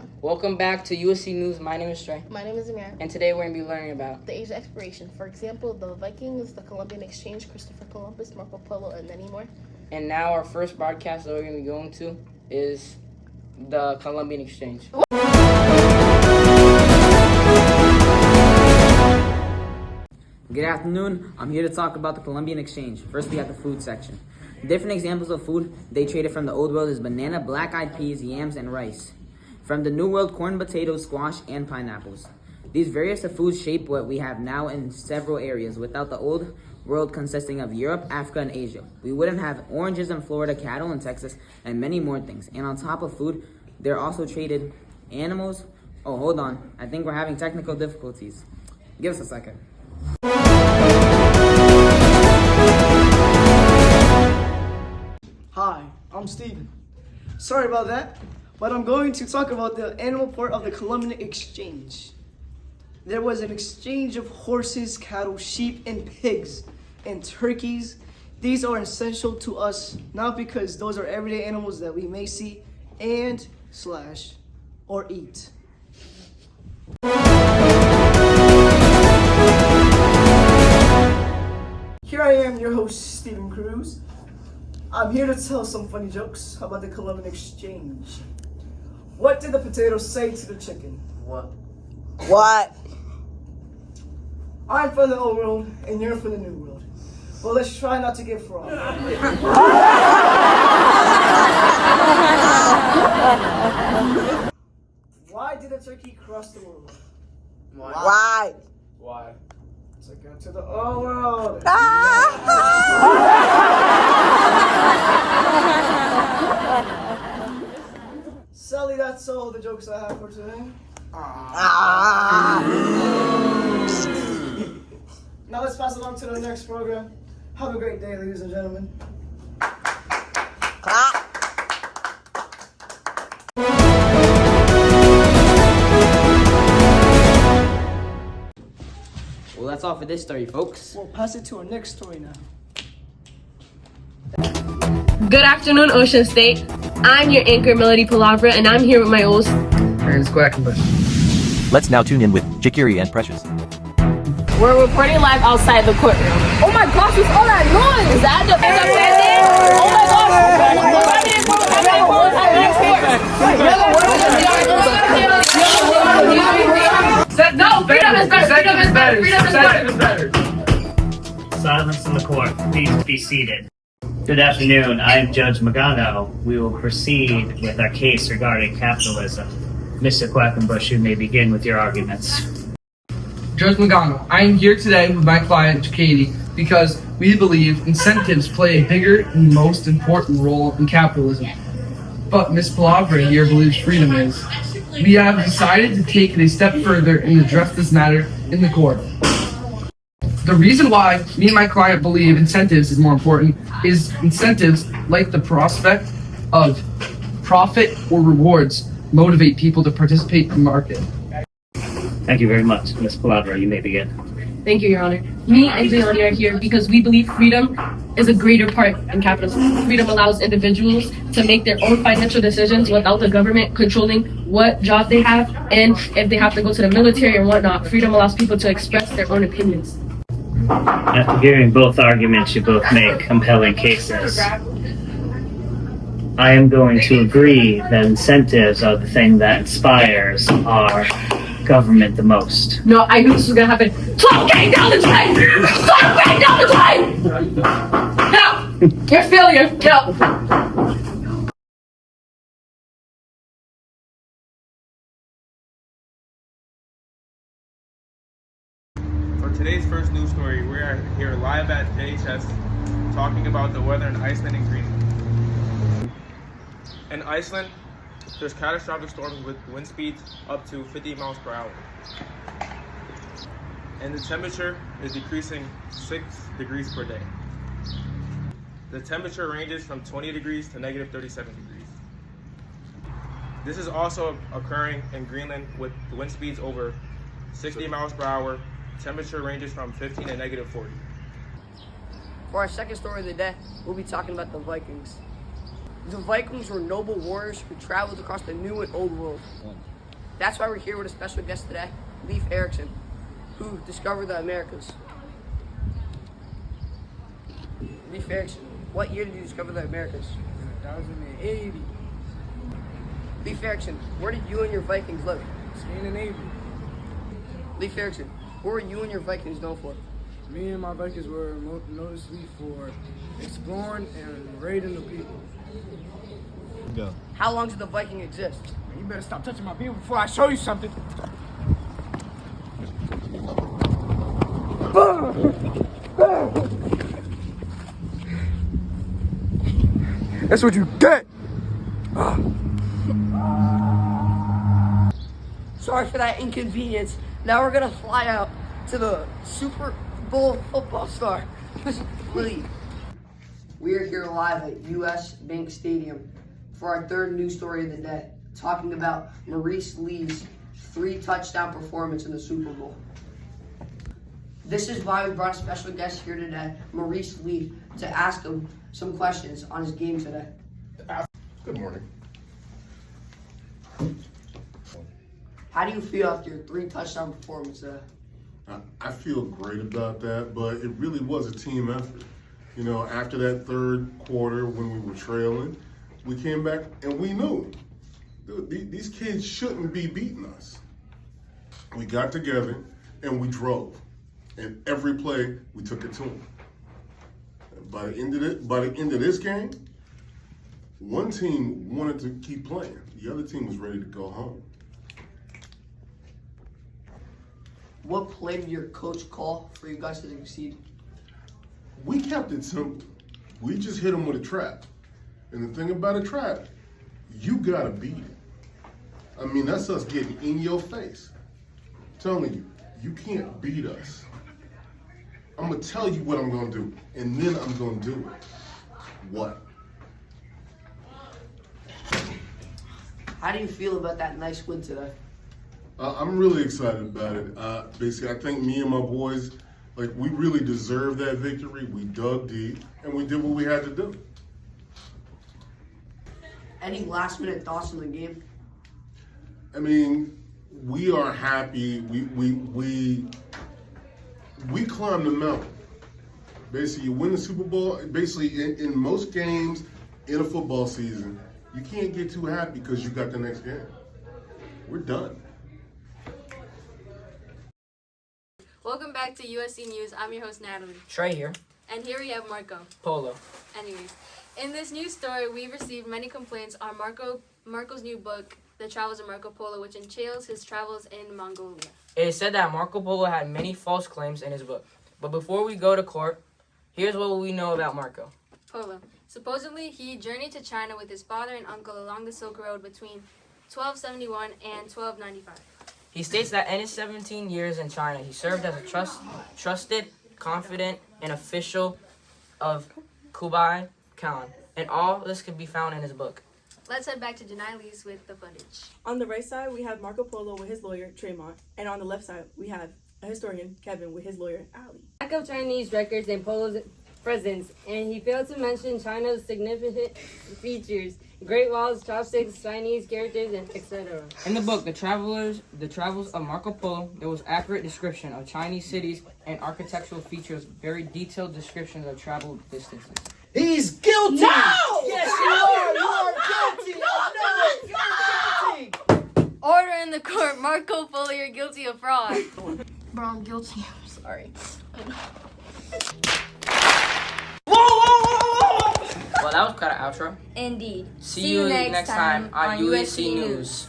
on. Welcome back to USC News. My name is Trey. My name is Amir. And today we're going to be learning about the age of exploration. For example, the Vikings, the Columbian Exchange, Christopher Columbus, Marco Polo, and many more. And now our first broadcast that we're going to be going to is the Columbian Exchange. Good afternoon. I'm here to talk about the Columbian Exchange. First, we have the food section. Different examples of food they traded from the Old World is banana, black-eyed peas, yams, and rice. From the New World, corn, potatoes, squash, and pineapples. These various foods shape what we have now in several areas. Without the Old World consisting of Europe, Africa, and Asia, we wouldn't have oranges in Florida, cattle in Texas, and many more things. And on top of food, they're also traded animals. Oh, hold on. I think we're having technical difficulties. Give us a second. Hi, I'm Steven. Sorry about that, but I'm going to talk about the animal part of the Columbian Exchange. There was an exchange of horses, cattle, sheep, and pigs, and turkeys. These are essential to us, not because those are everyday animals that we may see or eat. Here I am, your host, Steven Cruz. I'm here to tell some funny jokes about the Columbian Exchange. What did the potato say to the chicken? What? I'm from the old world and you're from the new world. Well, let's try not to get fraught. Why did a turkey cross the world? Why? To go to the old world. Sally, that's all the jokes I have for today. Now let's pass it on to the next program. Have a great day, ladies and gentlemen. Well, that's all for this story, folks. We'll pass it to our next story now. Good afternoon, Ocean State. I'm your anchor, Melody Palavra, and I'm here with my host. And Quackenbush. Let's now tune in with Jakiri and Precious. We're reporting live outside the courtroom. Oh my gosh, what's all that noise? Is that the Oh my gosh! No, freedom is better. Freedom is better. Freedom is better. Silence in the court. Please be seated. Good afternoon. I am Judge Magano. We will proceed with our case regarding capitalism. Mr. Quackenbush, you may begin with your arguments. Judge Magano, I am here today with my client, Katie, because we believe incentives play a bigger and most important role in capitalism. But Ms. Palavra here believes freedom is. We have decided to take it a step further and address this matter in the court. The reason why me and my client believe incentives is more important is incentives, like the prospect of profit or rewards, motivate people to participate in the market. Thank you very much. Ms. Palavra, you may begin. Thank you, Your Honor. Me and Gianni are here because we believe freedom is a greater part in capitalism. Freedom allows individuals to make their own financial decisions without the government controlling what job they have and if they have to go to the military and whatnot. Freedom allows people to express their own opinions. After hearing both arguments, you both make compelling cases. I am going to agree that incentives are the thing that inspires our government the most. No, I knew this was gonna happen. Stop getting down the train! Stop getting down the train! No! You're a failure. No! For today's first news story, we are here live at JHS talking about the weather in Iceland and Greenland. In Iceland, there's catastrophic storms with wind speeds up to 50 miles per hour. And the temperature is decreasing 6 degrees per day. The temperature ranges from 20 degrees to negative 37 degrees. This is also occurring in Greenland with the wind speeds over 60 miles per hour. Temperature ranges from 15 to negative 40. For our second story of the day, we'll be talking about the Vikings. The Vikings were noble warriors who traveled across the New and Old World. That's why we're here with a special guest today, Leif Erikson, who discovered the Americas. Leif Erikson, what year did you discover the Americas? 1080. Leif Erikson, where did you and your Vikings live? Scandinavia. Leif Erikson, what were you and your Vikings known for? Me and my Vikings were noticeably for exploring and raiding the people. Go. How long did the Viking exist? You better stop touching my people before I show you something. That's what you get. Sorry for that inconvenience. Now we're gonna fly out to the Super Bowl football star, Leif. We are here live at US Bank Stadium for our third news story of the day, talking about Maurice Lee's 3-touchdown performance in the Super Bowl. This is why we brought a special guest here today, Maurice Lee, to ask him some questions on his game today. Good morning. How do you feel after your 3-touchdown performance today? I feel great about that, but it really was a team effort. You know, after that third quarter when we were trailing, we came back and we knew these kids shouldn't be beating us. We got together and we drove. And every play, we took it to them. By the end of this game, one team wanted to keep playing. The other team was ready to go home. What play did your coach call for you guys to succeed? We kept it simple. We just hit them with a trap. And the thing about a trap, you gotta beat it. I mean, that's us getting in your face. Telling you, you can't beat us. I'm gonna tell you what I'm gonna do, and then I'm gonna do it. What? How do you feel about that nice win today? I'm really excited about it. Basically, I think me and my boys, we really deserved that victory. We dug deep, and we did what we had to do. Any last-minute thoughts on the game? I mean, we are happy. We climbed the mountain. Basically, you win the Super Bowl. Basically, in most games in a football season, you can't get too happy because you got the next game. We're done. Welcome back to USC News. I'm your host, Natalie. Trey here. And here we have Marco. Polo. Anyways, in this news story, we've received many complaints on Marco's new book, The Travels of Marco Polo, which entails his travels in Mongolia. It is said that Marco Polo had many false claims in his book. But before we go to court, here's what we know about Marco. Polo. Supposedly, he journeyed to China with his father and uncle along the Silk Road between 1271 and 1295. He states that in his 17 years in China, he served as a trusted, confident, and official of Kublai Khan. And all this can be found in his book. Let's head back to Janai Lee's with the footage. On the right side, we have Marco Polo with his lawyer, Tremont. And on the left side, we have a historian, Kevin, with his lawyer, Ali. Lack of Chinese records in Polo's presence, and he failed to mention China's significant features, Great Walls, chopsticks, Chinese characters, and etc. In the book, The Travels of Marco Polo, there was accurate description of Chinese cities and architectural features, very detailed descriptions of travel distances. He's guilty! No! Yes, you are! You are guilty! No! You're guilty! Order in the court. Marco Polo, you're guilty of fraud. Bro, I'm guilty. I'm sorry. Well, that was quite an outro. Indeed. See you next time on USC News.